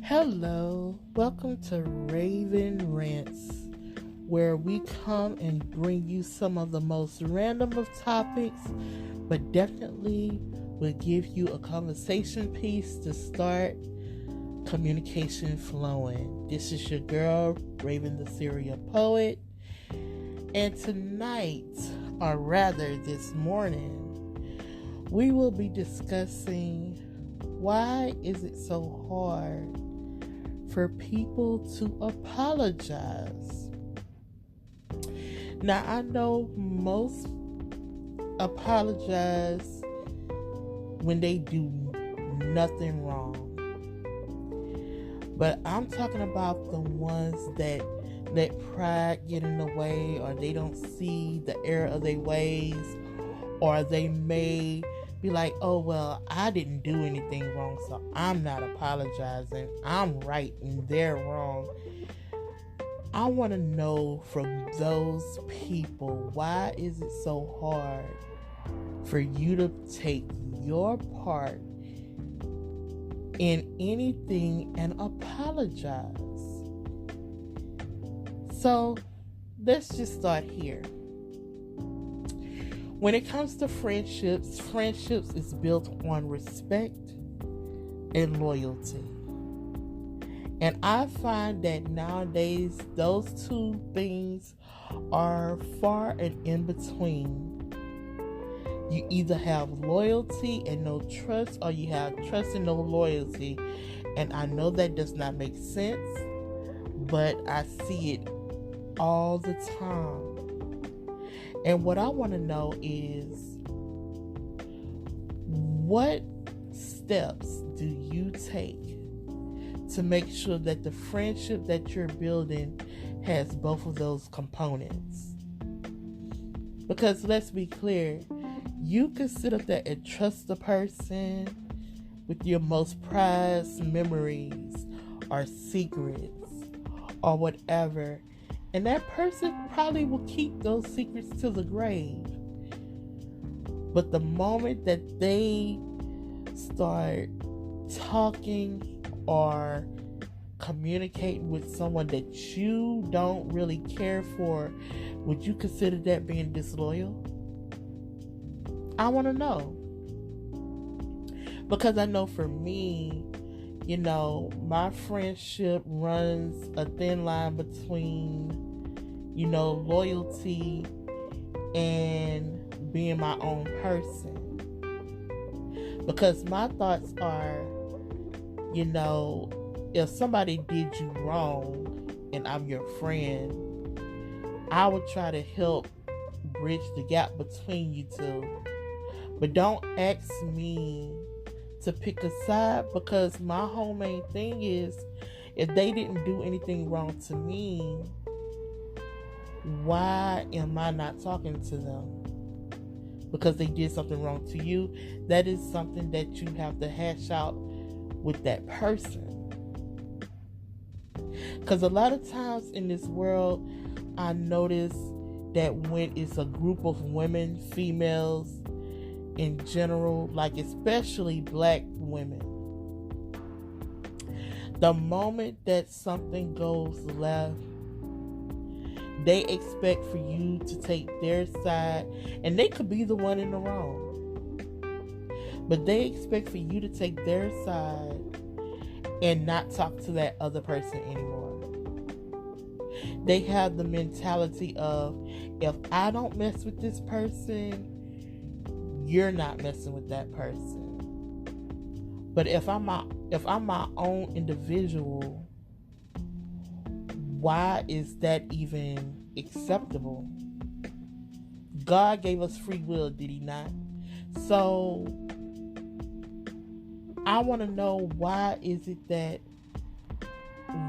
Hello, welcome to Raven Rants, where we come and bring you some of the most random of topics, but definitely will give you a conversation piece to start communication flowing. This is your girl, Raven the Serial Poet, and tonight, or rather this morning, we will be discussing why is it so hard for people to apologize. Now, I know most apologize when they do nothing wrong, but I'm talking about the ones that let pride get in the way, or they don't see the error of their ways, or they may be like, oh, well, I didn't do anything wrong, so I'm not apologizing. I'm right and they're wrong. I want to know from those people, why is it so hard for you to take your part in anything and apologize? So let's just start here. When it comes to friendships is built on respect and loyalty. And I find that nowadays those two things are far and in between. You either have loyalty and no trust, or you have trust and no loyalty. And I know that does not make sense, but I see it all the time. And what I want to know is, what steps do you take to make sure that the friendship that you're building has both of those components? Because let's be clear, you can sit up there and trust the person with your most prized memories or secrets or whatever, and that person probably will keep those secrets to the grave. But the moment that they start talking or communicating with someone that you don't really care for, would you consider that being disloyal? I want to know. Because I know for me, my friendship runs a thin line between, loyalty and being my own person. Because my thoughts are, if somebody did you wrong and I'm your friend, I would try to help bridge the gap between you two. But don't ask me to pick a side, because my whole main thing is, if they didn't do anything wrong to me, why am I not talking to them? Because they did something wrong to you. That is something that you have to hash out with that person. Because a lot of times in this world, I notice that when it's a group of women, females in general, like especially black women, the moment that something goes left, they expect for you to take their side, and they could be the one in the wrong, but they expect for you to take their side and not talk to that other person anymore. They have the mentality of, if I don't mess with this person, you're not messing with that person. But if I'm my own individual, why is that even acceptable? God gave us free will, did he not? So I want to know, why is it that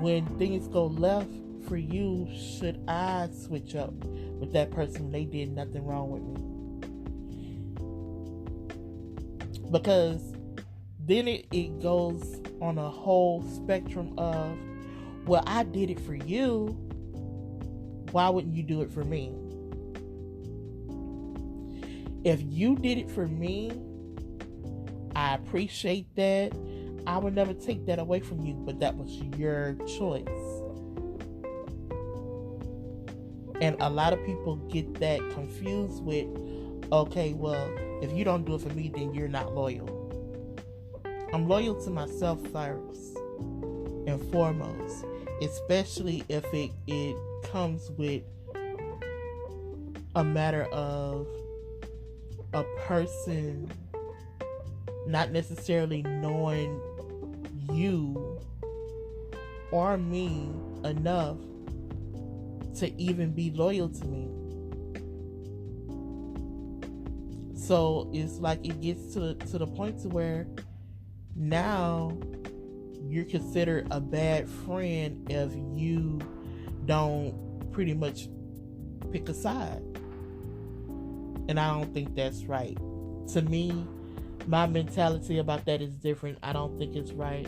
when things go left for you, should I switch up with that person when they did nothing wrong with me? Because then it goes on a whole spectrum of, well, I did it for you, why wouldn't you do it for me? If you did it for me, I appreciate that. I would never take that away from you, but that was your choice. And a lot of people get that confused with, okay, well, if you don't do it for me, then you're not loyal. I'm loyal to myself first and foremost, especially if it comes with a matter of a person not necessarily knowing you or me enough to even be loyal to me. So it's like it gets to the point to where now you're considered a bad friend if you don't pretty much pick a side. And I don't think that's right. To me, my mentality about that is different. I don't think it's right.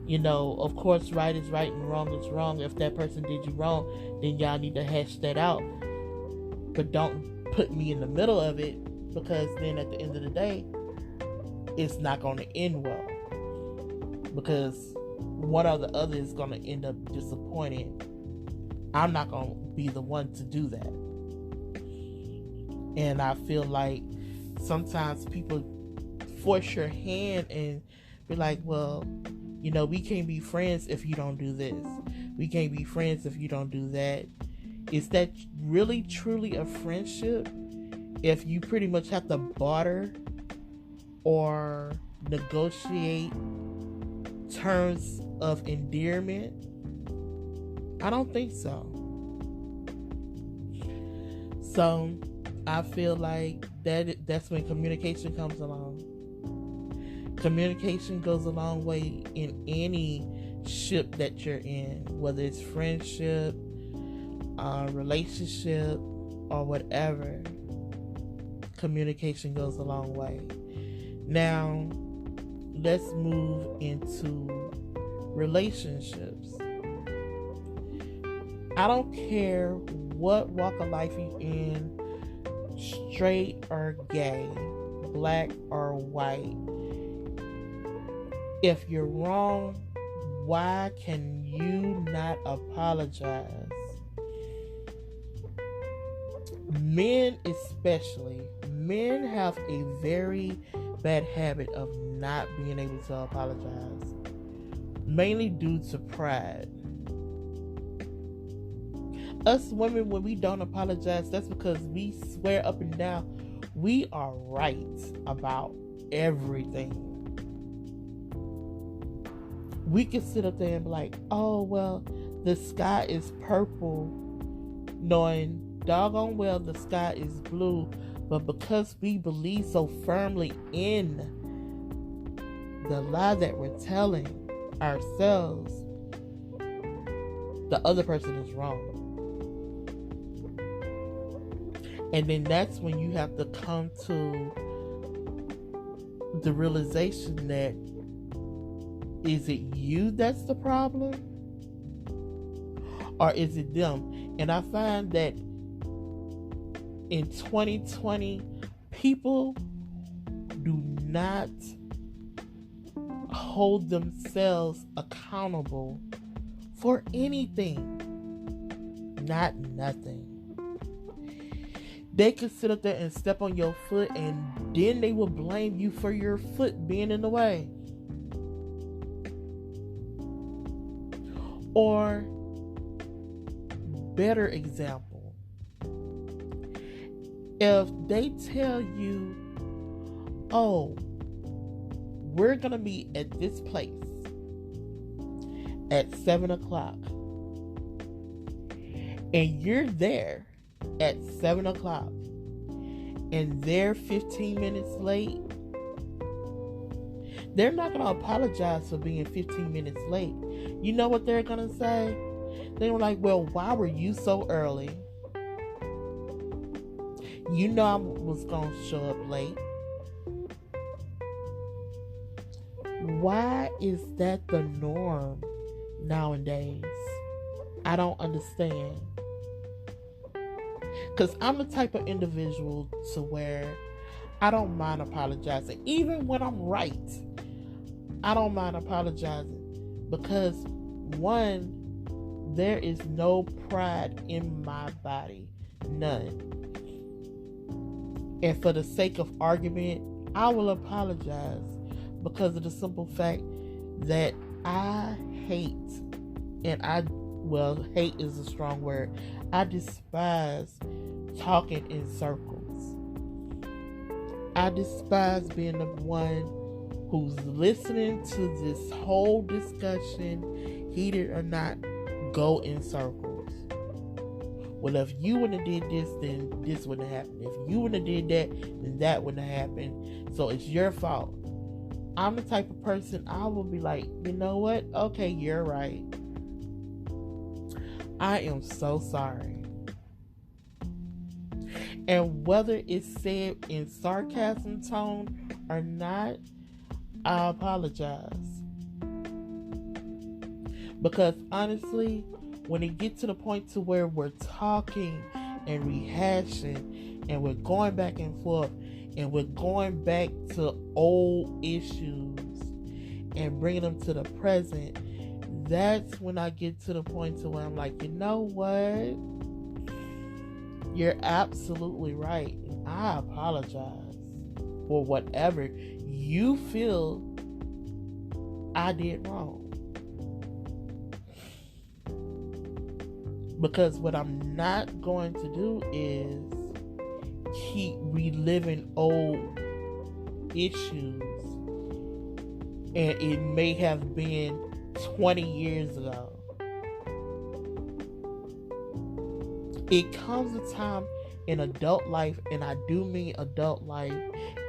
You know, of course, right is right and wrong is wrong. If that person did you wrong, then y'all need to hash that out. But don't put me in the middle of it, because then at the end of the day, it's not going to end well. Because one or the other is going to end up disappointed. I'm not going to be the one to do that. And I feel like sometimes people force your hand and be like, well, you know, we can't be friends if you don't do this. We can't be friends if you don't do that. Is that really truly a friendship if you pretty much have to barter or negotiate terms of endearment? I don't think so. So I feel like that's when communication comes along. Communication goes a long way in any ship that you're in, whether it's friendship, relationship, or whatever. Communication goes a long way. Now, let's move into relationships. I don't care what walk of life you're in, straight or gay, black or white. If you're wrong, why can you not apologize? Men especially, men have a very bad habit of not being able to apologize, mainly due to pride. Us women, when we don't apologize, that's because we swear up and down we are right about everything. We can sit up there and be like, oh, well, the sky is purple, knowing doggone well the sky is blue. But because we believe so firmly in the lie that we're telling ourselves, the other person is wrong. And then that's when you have to come to the realization that, is it you that's the problem? Or is it them? And I find that in 2020, people do not hold themselves accountable for anything. Not nothing. They could sit up there and step on your foot, and then they will blame you for your foot being in the way. Or, better example, if they tell you, oh, we're going to meet at this place at 7 o'clock, and you're there at 7 o'clock, and they're 15 minutes late, they're not going to apologize for being 15 minutes late. You know what they're going to say? They were like, well, why were you so early? You know I was going to show up late. Why is that the norm nowadays? I don't understand. Because I'm the type of individual to where I don't mind apologizing. Even when I'm right, I don't mind apologizing because, one, there is no pride in my body. None. And for the sake of argument, I will apologize because of the simple fact that I hate, and hate is a strong word. I despise talking in circles. I despise being the one who's listening to this whole discussion, heated or not, go in circles. Well, if you wouldn't have did this, then this wouldn't have happened. If you wouldn't have did that, then that wouldn't have happened. So it's your fault. I'm the type of person, I will be like, you know what? Okay, you're right. I am so sorry. And whether it's said in sarcasm tone or not, I apologize. Because honestly, when it gets to the point to where we're talking and rehashing and we're going back and forth and we're going back to old issues and bringing them to the present, that's when I get to the point to where I'm like, you know what? You're absolutely right. And I apologize for whatever you feel I did wrong. Because what I'm not going to do is keep reliving old issues. And it may have been 20 years ago. It comes a time in adult life, and I do mean adult life,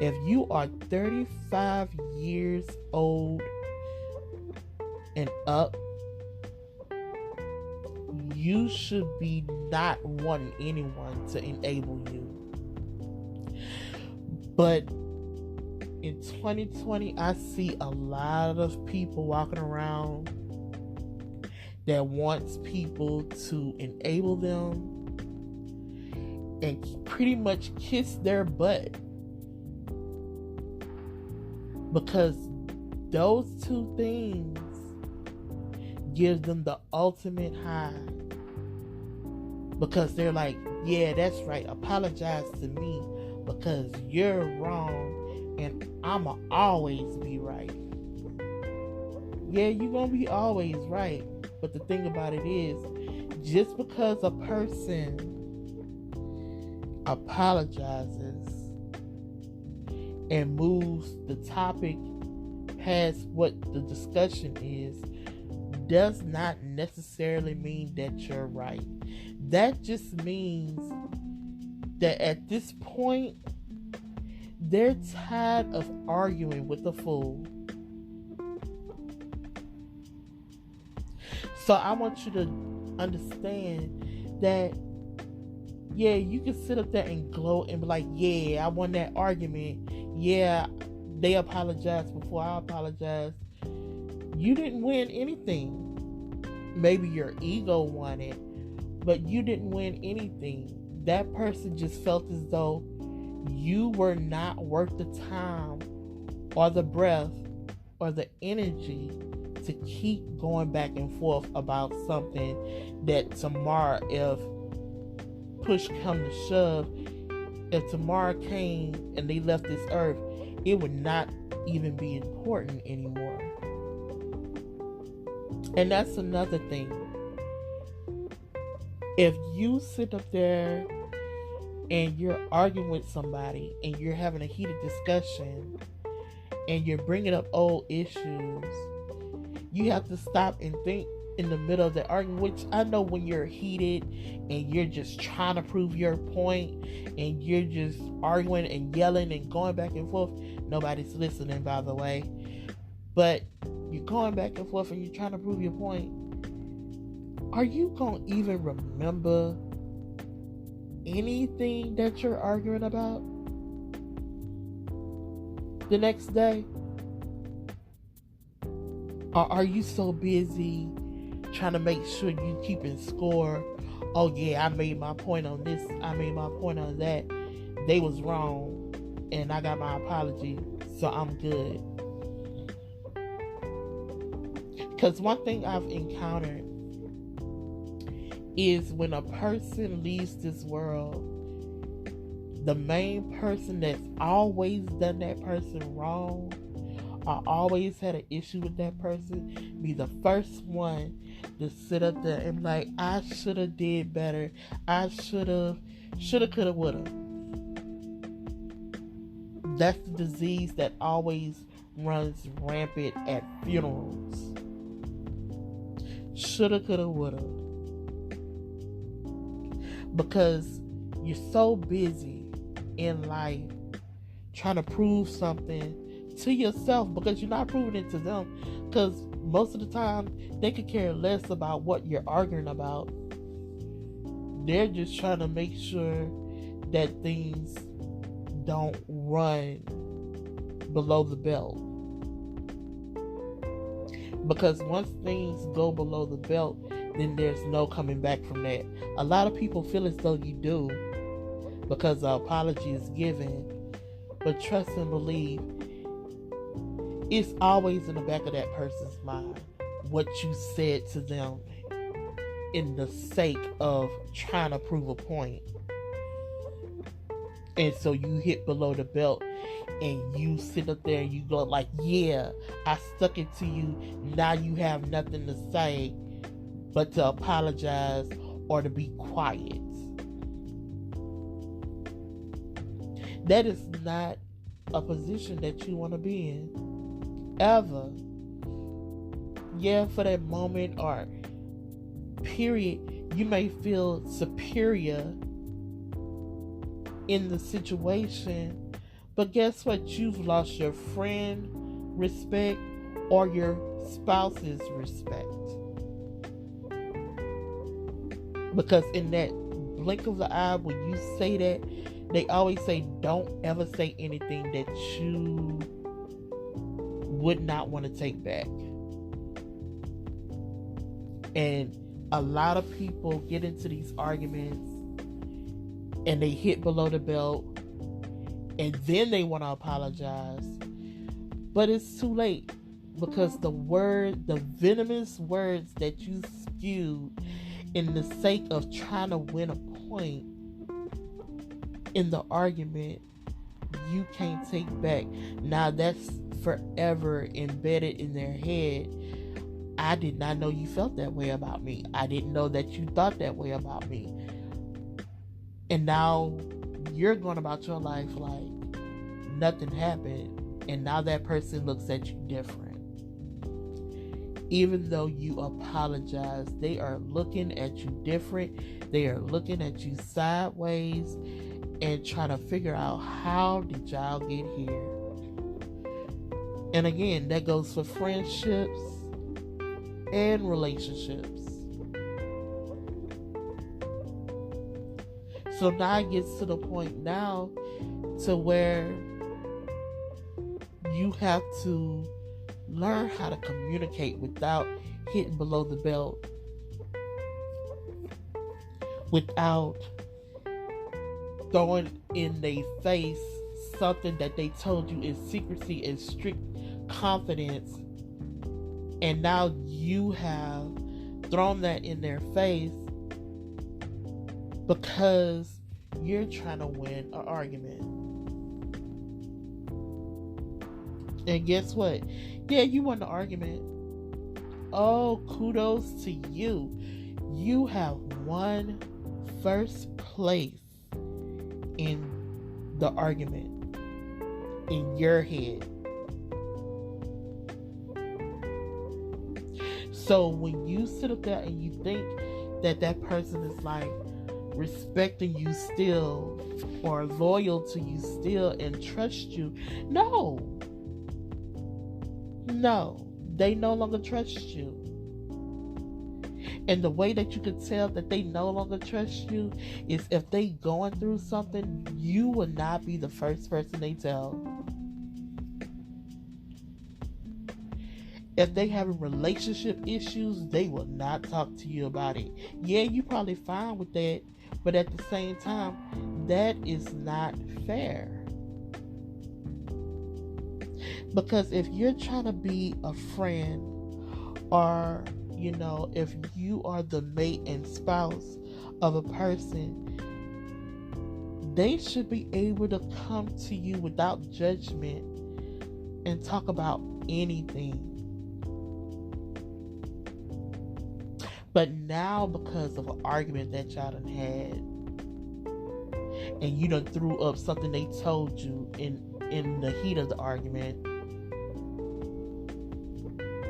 if you are 35 years old and up, you should be not wanting anyone to enable you. But in 2020, I see a lot of people walking around that wants people to enable them and pretty much kiss their butt. Because those two things give them the ultimate high. Because they're like, yeah, that's right, apologize to me because you're wrong and I'ma always be right. Yeah, you're gonna be always right. But the thing about it is, just because a person apologizes and moves the topic past what the discussion is, does not necessarily mean that you're right. That just means that at this point, they're tired of arguing with a fool. So I want you to understand that, yeah, you can sit up there and gloat and be like, yeah, I won that argument. Yeah, they apologized before I apologized. You didn't win anything. Maybe your ego won it, but you didn't win anything. That person just felt as though you were not worth the time or the breath or the energy to keep going back and forth about something that tomorrow, if push come to shove, if tomorrow came and they left this earth, it would not even be important anymore. And that's another thing. If you sit up there and you're arguing with somebody and you're having a heated discussion and you're bringing up old issues, you have to stop and think in the middle of the argument, which I know when you're heated and you're just trying to prove your point and you're just arguing and yelling and going back and forth, nobody's listening, by the way. But you're going back and forth and you're trying to prove your point. Are you going to even remember anything that you're arguing about the next day? Or are you so busy trying to make sure you keeping score? Oh yeah, I made my point on this, I made my point on that. They was wrong and I got my apology, so I'm good. Because one thing I've encountered is when a person leaves this world, the main person that's always done that person wrong or always had an issue with that person be the first one to sit up there and be like, I should have did better. I should have, could have, would have. That's the disease that always runs rampant at funerals. Shoulda, coulda, woulda. Because you're so busy in life trying to prove something to yourself, because you're not proving it to them, because most of the time they could care less about what you're arguing about. They're just trying to make sure that things don't run below the belt, because once things go below the belt, then there's no coming back from that. A lot of people feel as though you do, because the apology is given, but trust and believe, it's always in the back of that person's mind what you said to them in the sake of trying to prove a point. And so you hit below the belt and you sit up there and you go like, yeah, I stuck it to you. Now you have nothing to say but to apologize or to be quiet. That is not a position that you want to be in, ever. Yeah, for that moment or period, you may feel superior in the situation, but guess what? You've lost your friend respect or your spouse's respect. Because in that blink of the eye, when you say that, they always say, don't ever say anything that you would not want to take back. And a lot of people get into these arguments and they hit below the belt and then they want to apologize. But it's too late, because the venomous words that you spewed in the sake of trying to win a point in the argument, you can't take back. Now that's forever embedded in their head. I did not know you felt that way about me. I didn't know that you thought that way about me. And now you're going about your life like nothing happened. And now that person looks at you different. Even though you apologize, they are looking at you different. They are looking at you sideways and trying to figure out, how did y'all get here? And again, that goes for friendships and relationships. So now it gets to the point now to where you have to learn how to communicate without hitting below the belt, without throwing in their face something that they told you is secrecy and strict confidence, and now you have thrown that in their face because you're trying to win an argument. And guess what? Yeah, you won the argument. Oh, kudos to you. You have won first place in the argument in your head. So when you sit up there and you think that that person is like respecting you still or loyal to you still and trust you, no, they no longer trust you. And the way that you can tell that they no longer trust you is if they going through something, you will not be the first person they tell. If they having relationship issues, they will not talk to you about it. Yeah, you probably fine with that, but at the same time, that is not fair. Because if you're trying to be a friend Or, if you are the mate and spouse of a person, they should be able to come to you without judgment and talk about anything. But now, because of an argument that y'all done had, and you done threw up something they told you in the heat of the argument,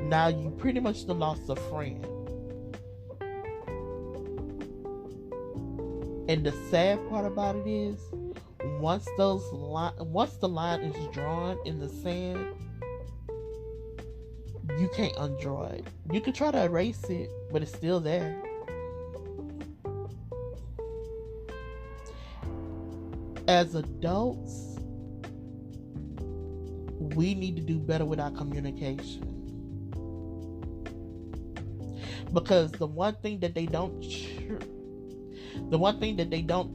now you pretty much done lost a friend. And the sad part about it is, once the line is drawn in the sand, you can't undraw it. You can try to erase it, but it's still there. As adults, we need to do better with our communication. Because the one thing that they don't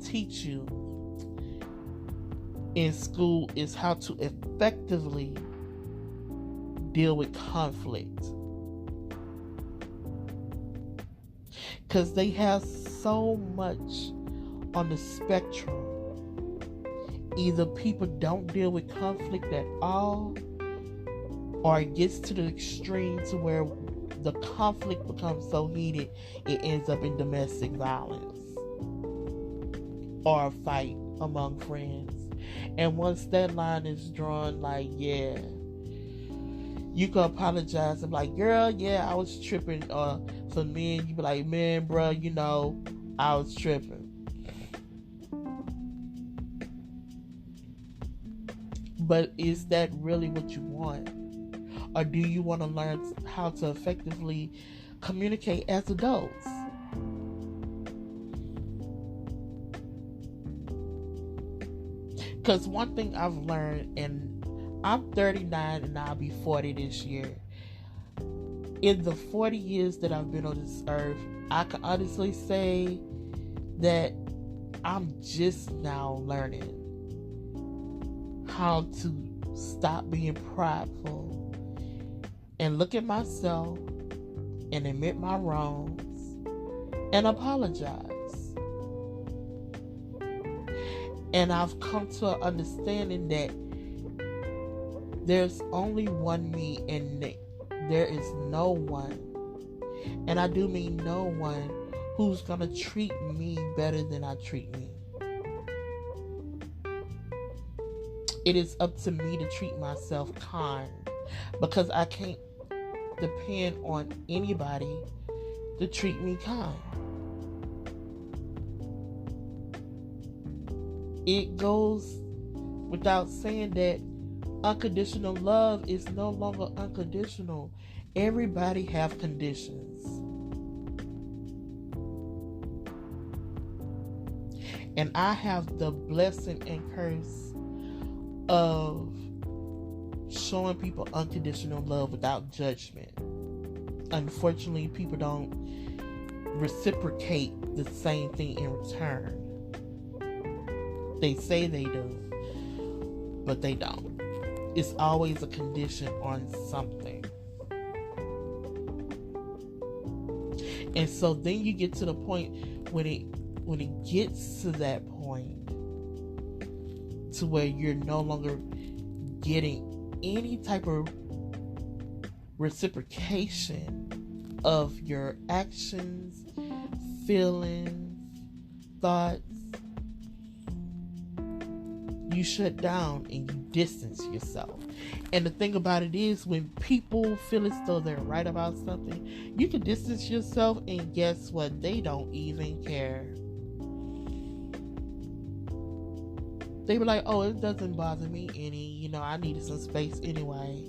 teach you in school is how to effectively deal with conflict. Because they have so much on the spectrum. Either people don't deal with conflict at all, or it gets to the extreme to where the conflict becomes so heated it ends up in domestic violence or a fight among friends. And once that line is drawn, you can apologize and be like, girl, I was tripping. For men, you be like, man, bro, I was tripping. But is that really what you want? Or do you want to learn how to effectively communicate as adults? Because one thing I've learned, and I'm 39 and I'll be 40 this year. In the 40 years that I've been on this earth, I can honestly say that I'm just now learning how to stop being prideful and look at myself and admit my wrongs and apologize. And I've come to an understanding that there's only one me and there is no one, and I do mean no one, who's gonna treat me better than I treat me. It is up to me to treat myself kind, because I can't depend on anybody to treat me kind. It goes without saying that unconditional love is no longer unconditional. Everybody have conditions. And I have the blessing and curse of showing people unconditional love without judgment. Unfortunately, people don't reciprocate the same thing in return. They say they do, but they don't. It's always a condition on something. And so then you get to the point when it gets to that point to where you're no longer getting any type of reciprocation of your actions, feelings, thoughts. You shut down and you distance yourself. And the thing about it is, when people feel as though they're right about something, you can distance yourself, and guess what? They don't even care. They were like, oh, it doesn't bother me any. I needed some space anyway.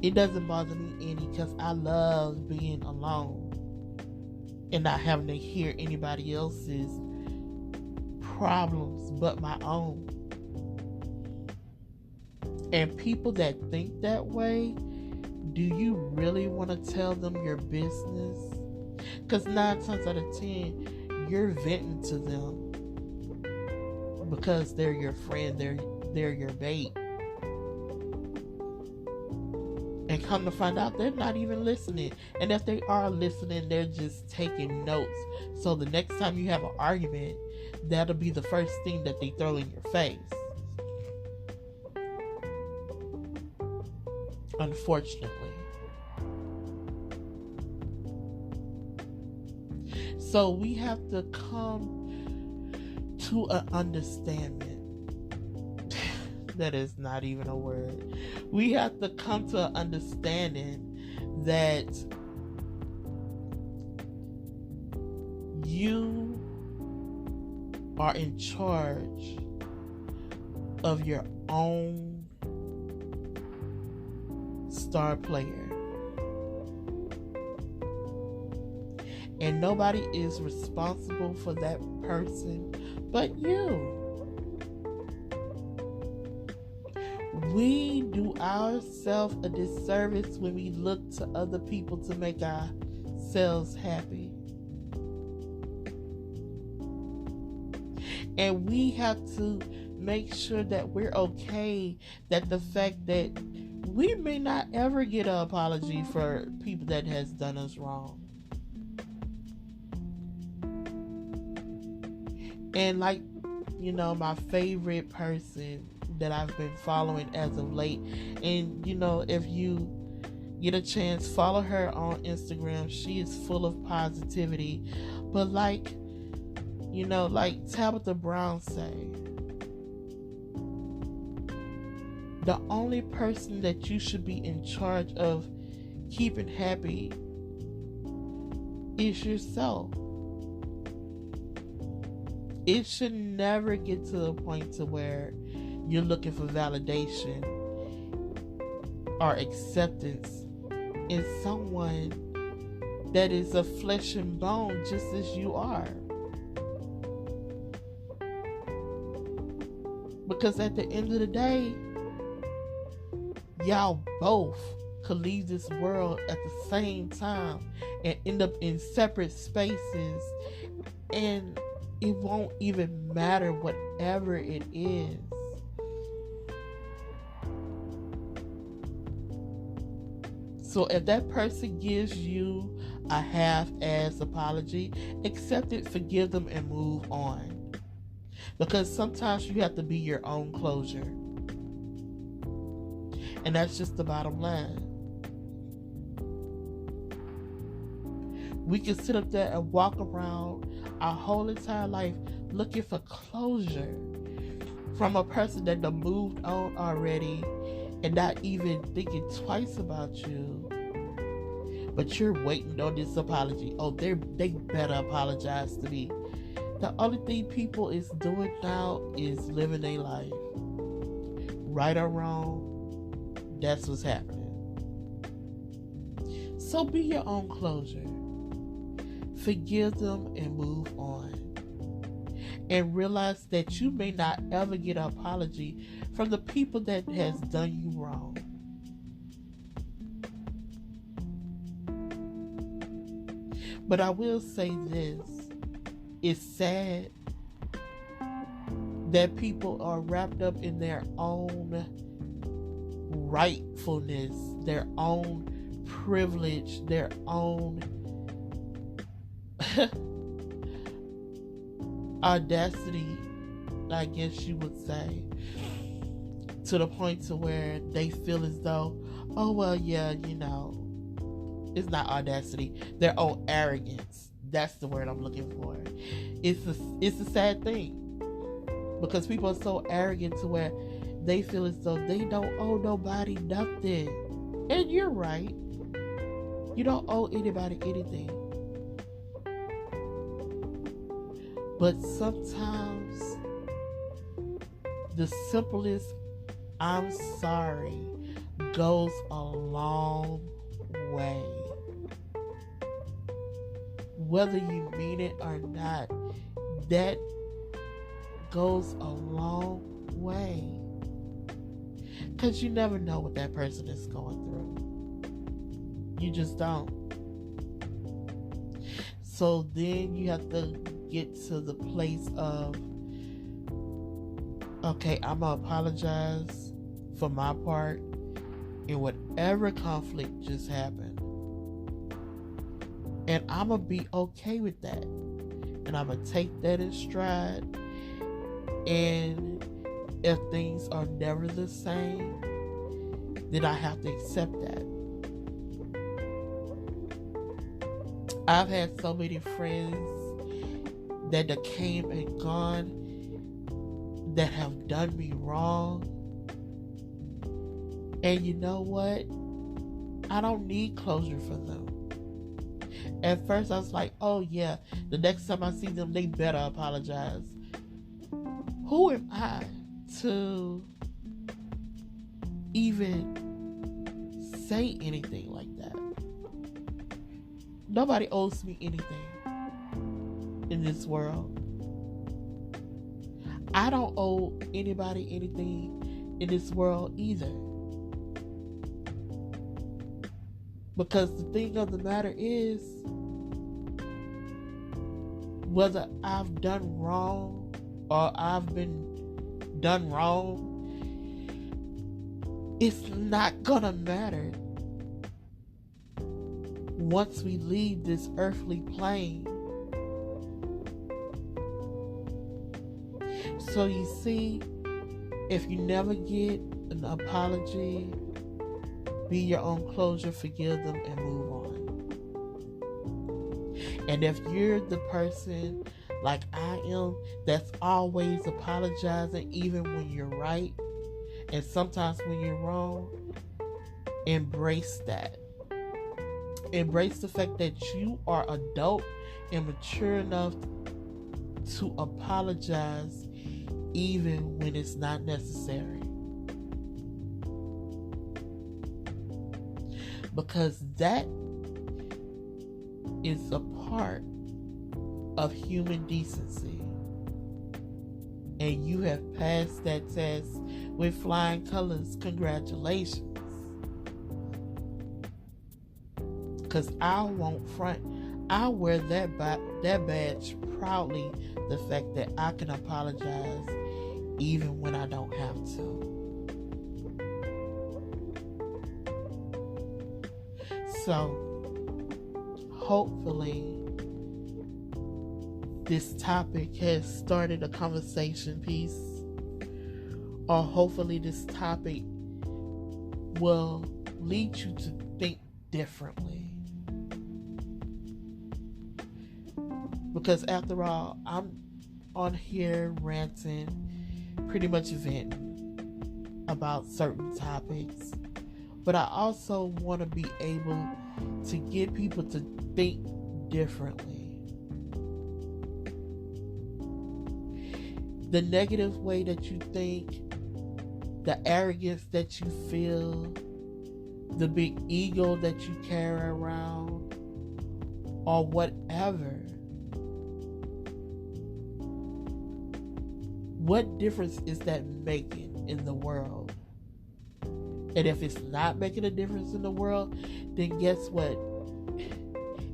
It doesn't bother me any because I love being alone and not having to hear anybody else's problems but my own. And people that think that way, do you really want to tell them your business? Because 9 times out of 10, you're venting to them because they're your friend, they're your bait. And come to find out, they're not even listening. And if they are listening, they're just taking notes. So the next time you have an argument, that'll be the first thing that they throw in your face. Unfortunately. So we have to come to an understanding. That is not even a word. We have to come to an understanding that you are in charge of your own star player. And nobody is responsible for that person but you. We do ourselves a disservice when we look to other people to make ourselves happy. And we have to make sure that we're okay, that the fact that we may not ever get an apology for people that has done us wrong. And like, my favorite person that I've been following as of late, and if you get a chance, follow her on Instagram. She is full of positivity. But like Tabitha Brown say, the only person that you should be in charge of keeping happy is yourself. It should never get to the point to where you're looking for validation or acceptance in someone that is of flesh and bone just as you are. Because at the end of the day, y'all both could leave this world at the same time and end up in separate spaces, and it won't even matter whatever it is. So if that person gives you a half-ass apology, accept it, forgive them, and move on. Because sometimes you have to be your own closure. And that's just the bottom line. We can sit up there and walk around our whole entire life looking for closure from a person that done moved on already and not even thinking twice about you. But you're waiting on this apology. Oh, they better apologize to me. The only thing people is doing now is living their life. Right or wrong, that's what's happening. So be your own closure. Forgive them and move on. And realize that you may not ever get an apology from the people that has done you wrong. But I will say this. It's sad that people are wrapped up in their own rightfulness, their own privilege, their own audacity, I guess you would say, to the point to where they feel as though, oh well, yeah, it's not audacity, their own arrogance. That's the word I'm looking for. It's a sad thing, because people are so arrogant to where they feel as though they don't owe nobody nothing. And you're right. You don't owe anybody anything. But sometimes the simplest I'm sorry goes a long way. Whether you mean it or not, that goes a long way. Because you never know what that person is going through. You just don't. So then you have to get to the place of, okay, I'm going to apologize for my part. in whatever conflict just happened. And I'm going to be okay with that. And I'm going to take that in stride. And if things are never the same, then I have to accept that. I've had so many friends that came and gone that have done me wrong. And you know what? I don't need closure for them. At first I was like, oh yeah, the next time I see them, they better apologize. Who am I to even say anything like that? Nobody owes me anything in this world. I don't owe anybody anything in this world either. Because the thing of the matter is, whether I've done wrong or I've been done wrong, it's not gonna matter once we leave this earthly plane. So you see, if you never get an apology, be your own closure, forgive them, and move on. And if you're the person like I am that's always apologizing even when you're right and sometimes when you're wrong, embrace that. Embrace the fact that you are adult and mature enough to apologize even when it's not necessary. Because that is a part of human decency. And you have passed that test with flying colors. Congratulations. Because I won't front. I wear that badge proudly. The fact that I can apologize even when I don't have to. So, hopefully, this topic has started a conversation piece, or hopefully this topic will lead you to think differently. Because after all, I'm on here ranting, pretty much venting about certain topics. But I also want to be able to get people to think differently. The negative way that you think, the arrogance that you feel, the big ego that you carry around, or whatever. What difference is that making in the world? And if it's not making a difference in the world, then guess what?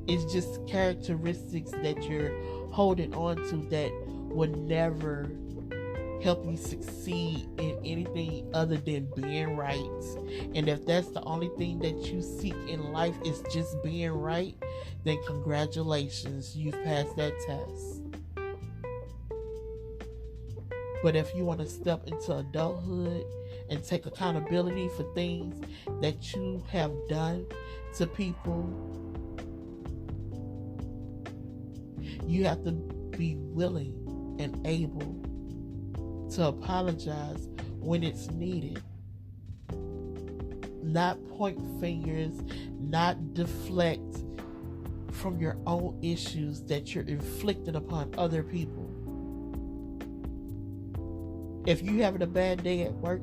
It's just characteristics that you're holding on to that will never help you succeed in anything other than being right. And if that's the only thing that you seek in life is just being right, then congratulations, you've passed that test. But if you want to step into adulthood and take accountability for things that you have done to people, you have to be willing and able to apologize when it's needed. Not point fingers, not deflect from your own issues that you're inflicting upon other people. If you're having a bad day at work,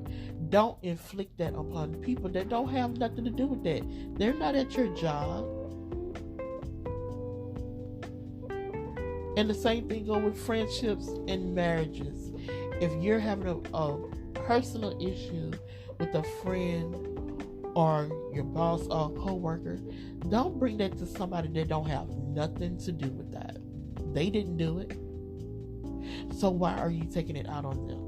don't inflict that upon people that don't have nothing to do with that. They're not at your job. And the same thing goes with friendships and marriages. If you're having a personal issue with a friend or your boss or a co-worker, don't bring that to somebody that don't have nothing to do with that. They didn't do it. So why are you taking it out on them?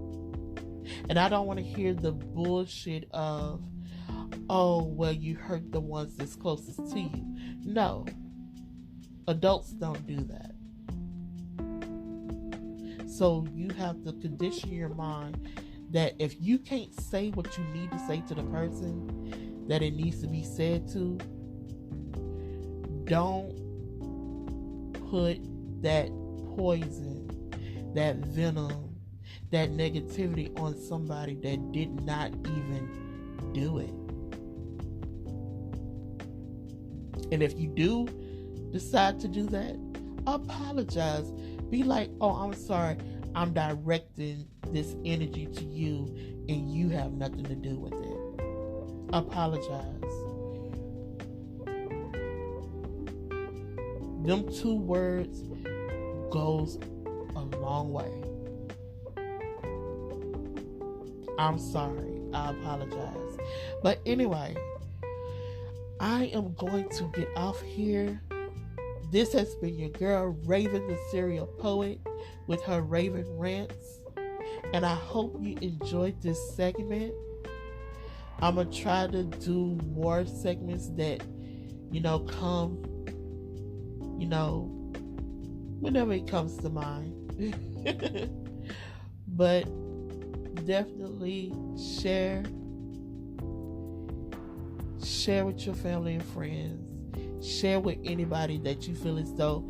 And I don't want to hear the bullshit of, oh, well, you hurt the ones that's closest to you. No, adults don't do that. So you have to condition your mind that if you can't say what you need to say to the person that it needs to be said to, don't put that poison, that venom, that negativity on somebody that did not even do it. And if you do decide to do that, apologize. Be like, oh, I'm sorry, I'm directing this energy to you and you have nothing to do with it. Apologize. Them 2 words goes a long way. I'm sorry. I apologize. But anyway, I am going to get off here. This has been your girl, Raven the Serial Poet, with her Raven Rants. And I hope you enjoyed this segment. I'm going to try to do more segments that, come, whenever it comes to mind. But definitely share with your family and friends. Share with anybody that you feel as though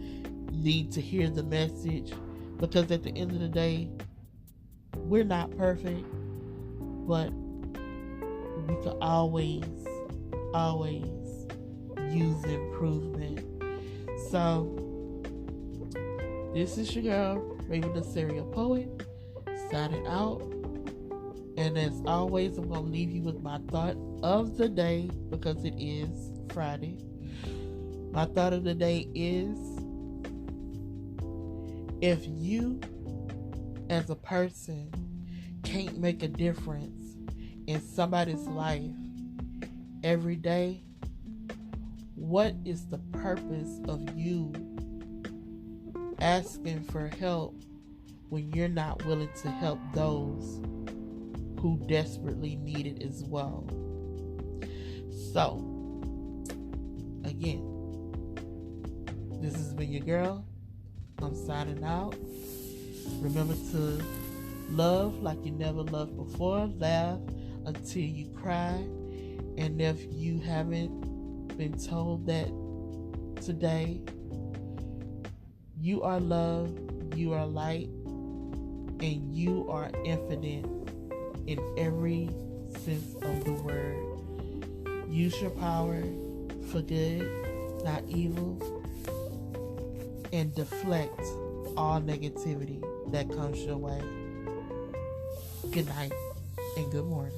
need to hear the message, because at the end of the day, we're not perfect, but we can always use improvement. So this is your girl, Raven the Serial Poet, signing out. And as always, I'm going to leave you with my thought of the day, because it is Friday. My thought of the day is, if you as a person can't make a difference in somebody's life every day, what is the purpose of you asking for help when you're not willing to help those who desperately need it as well? So, again, this has been your girl. I'm signing out. Remember to love like you never loved before. Laugh until you cry. And if you haven't been told that today, you are love, you are light, and you are infinite in every sense of the word. Use your power for good, not evil, and deflect all negativity that comes your way. Good night and good morning.